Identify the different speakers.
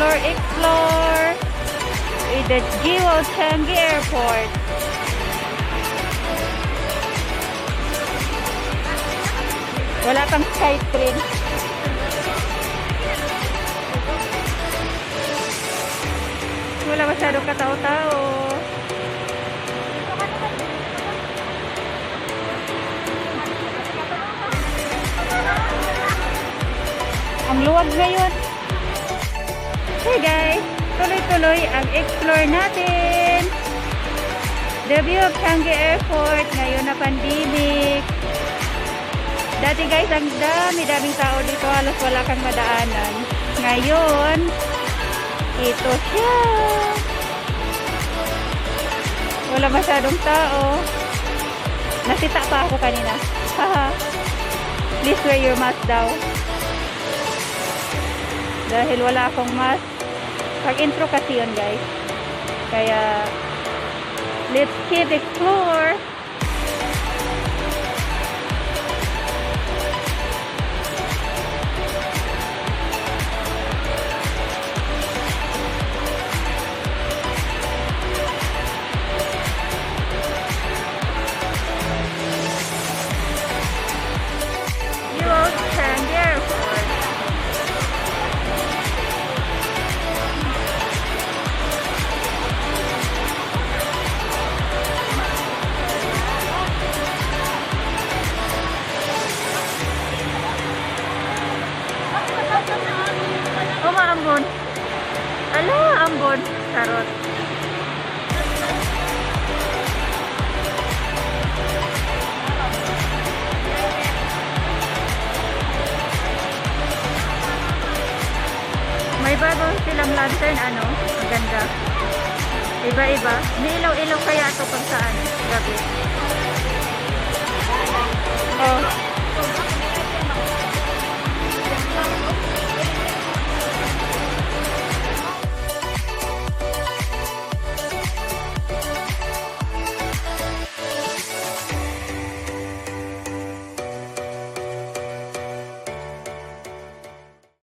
Speaker 1: explore with the Jiwo Changi Airport. Wala kang SkyTrain. Wala masyadong katao-tao. Ang luwag ngayon. Hey guys, tuloy-tuloy ang explore natin. The view of Changi Airport ngayon na pandemic. Dati guys, ang dami-daming tao dito, halos wala kang madaanan. Ngayon, ito siya. Wala masyadong tao. Nasita pa ako kanina. Haha. Please wear your mask daw. Dahil wala akong mask. Pag-intro kasi yun guys. Kaya, let's keep explore. Ambon. Ala, Ambon. Karot. May bago silang lantern, ano? Maganda. Iba-iba. May ilaw-ilaw kaya ito pag saan? Gabi.